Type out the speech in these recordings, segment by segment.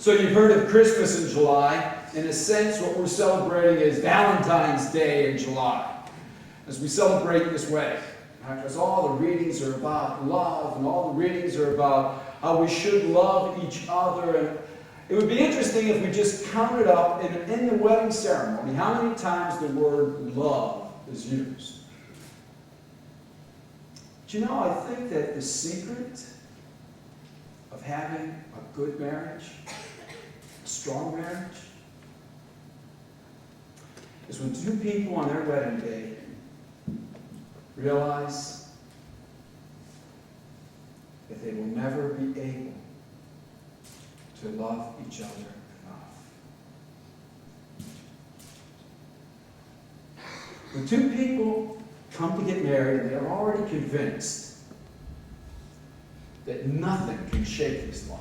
So you've heard of Christmas in July. In a sense, what we're celebrating is Valentine's Day in July, as we celebrate this wedding. Because all the readings are about love, and all the readings are about how we should love each other. And it would be interesting if we just counted up in the wedding ceremony how many times the word love is used. Do you know, I think that the secret of having a good marriage, a strong marriage, is when two people on their wedding day realize that they will never be able to love each other enough. When two people come to get married and they are already convinced that nothing can shake this love,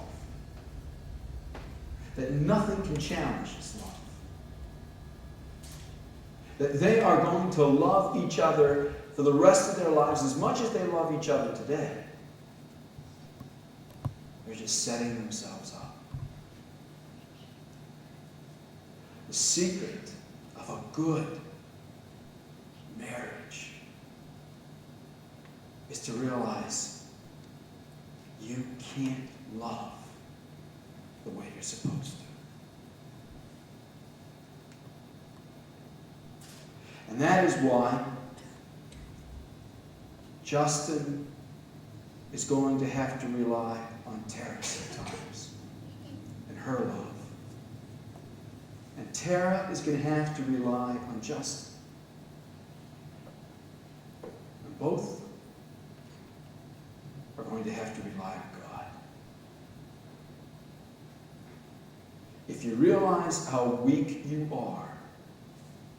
that nothing can challenge this love, that they are going to love each other for the rest of their lives as much as they love each other today, they're just setting themselves up. The secret of a good marriage is to realize you can't love the way you're supposed to. And that is why Justin is going to have to rely on Tara sometimes and her love. And Tara is going to have to rely on Justin. And both are going to have to rely on God. If you realize how weak you are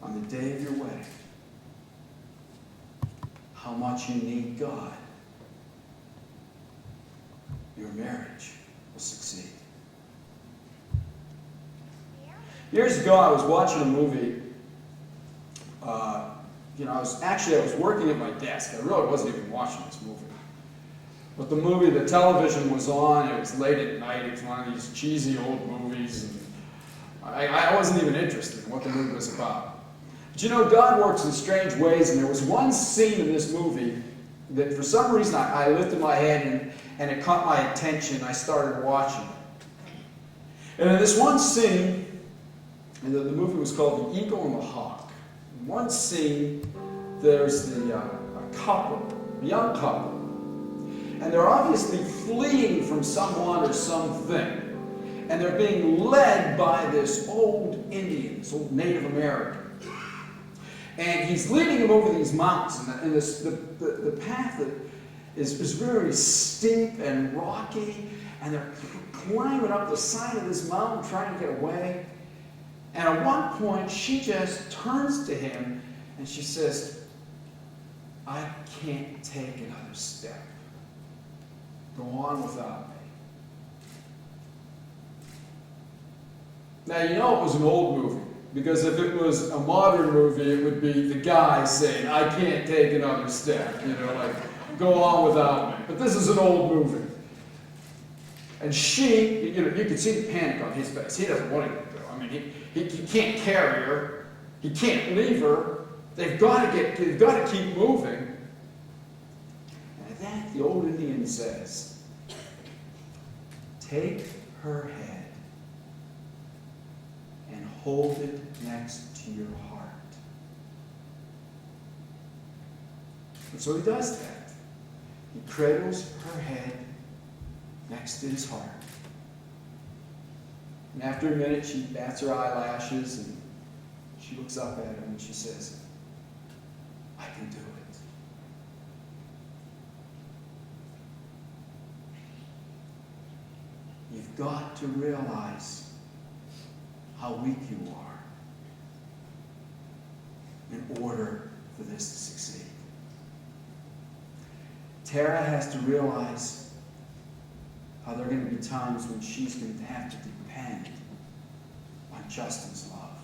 on the day of your wedding, how much you need God, your marriage will succeed. Years ago, I was watching a movie. I was working at my desk. I really wasn't even watching this movie. But the movie, the television was on. It was late at night. It was one of these cheesy old movies. And I wasn't even interested in what the movie was about. But you know, God works in strange ways, and there was one scene in this movie that for some reason I lifted my head and it caught my attention. I started watching it. And in this one scene, and the movie was called The Eagle and the Hawk. In one scene, there's a couple, a young couple, and they're obviously fleeing from someone or something. And they're being led by this old Indian, this old Native American. And he's leading them over these mountains, and the path is very steep and rocky, and they're climbing up the side of this mountain trying to get away. And at one point, she just turns to him and she says, "I can't take another step. Go on without me." Now, you know it was an old movie, because if it was a modern movie, it would be the guy saying, "I can't take another step," like, "Go on without me." But this is an old movie. And she, you could see the panic on his face. He doesn't want to let go. I mean, he can't carry her. He can't leave her. They've got to keep moving. And at that, the old Indian says, "Take her head and hold it next to your heart." And so he does that. He cradles her head next to his heart. And after a minute, she bats her eyelashes and she looks up at him and she says, "I can do it." You've got to realize how weak you are in order for this to succeed. Tara has to realize how there are going to be times when she's going to have to depend on Justin's love.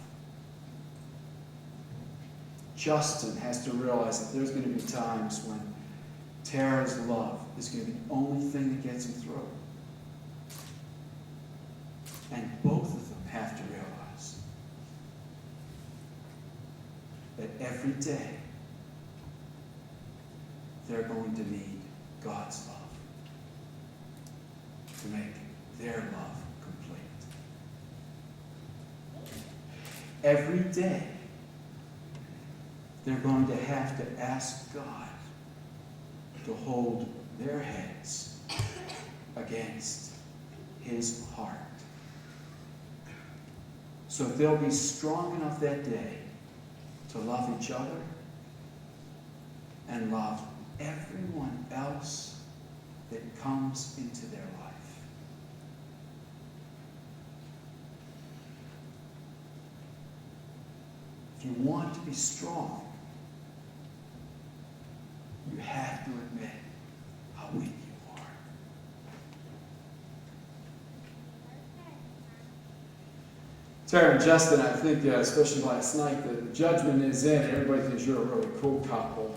Justin has to realize that there's going to be times when Tara's love is going to be the only thing that gets him through. And every day they're going to need God's love to make their love complete. Every day they're going to have to ask God to hold their heads against His heart. So they'll be strong enough that day to love each other and love everyone else that comes into their life. If you want to be strong, you have to admit how weak you are. Terry and Justin, I think, especially last night, the judgment is in. Everybody thinks you're a really cool couple.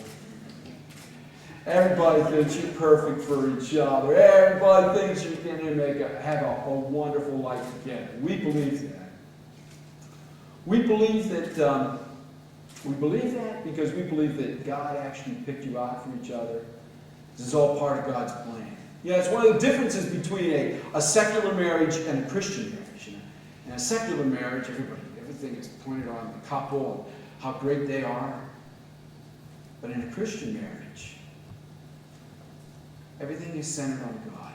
Everybody thinks you're perfect for each other. Everybody thinks you can have a wonderful life together. We believe that. We believe that because we believe that God actually picked you out for each other. This is all part of God's plan. Yeah, it's one of the differences between a secular marriage and a Christian marriage. In a secular marriage, everything is pointed on the couple and how great they are. But in a Christian marriage, everything is centered on God.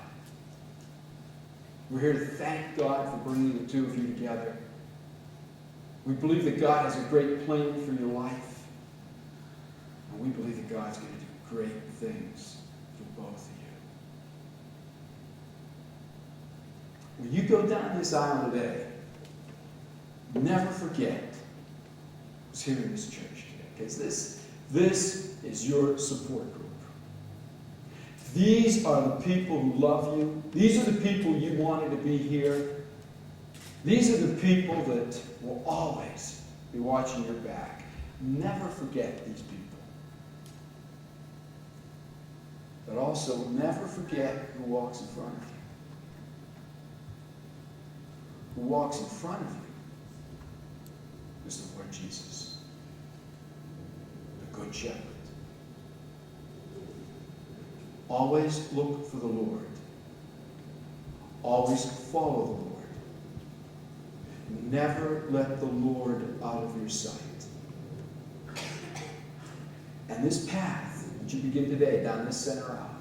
We're here to thank God for bringing the two of you together. We believe that God has a great plan for your life. And we believe that God's going to do great things for both of you. When you go down this aisle today, never forget who's here in this church today. Because this is your support group. These are the people who love you. These are the people you wanted to be here. These are the people that will always be watching your back. Never forget these people. But also never forget who walks in front of you. Who walks in front of you is the Lord Jesus, the Good Shepherd. Always look for the Lord. Always follow the Lord. Never let the Lord out of your sight. And this path that you begin today down this center aisle,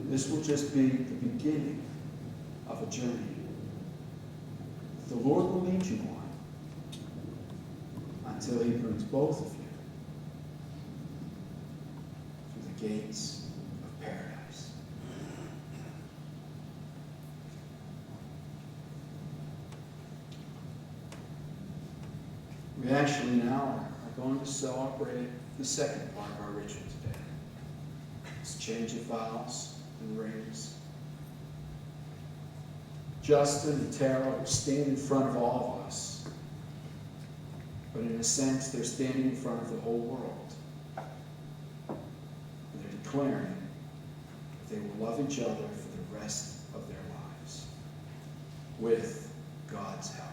this will just be the beginning of a journey the Lord will lead you on until He brings both of you through the gates of paradise. We actually now are going to celebrate the second part of our ritual today. It's change of vows and rings. Justin and Tara stand in front of all of us. But in a sense, they're standing in front of the whole world. And they're declaring that they will love each other for the rest of their lives with God's help.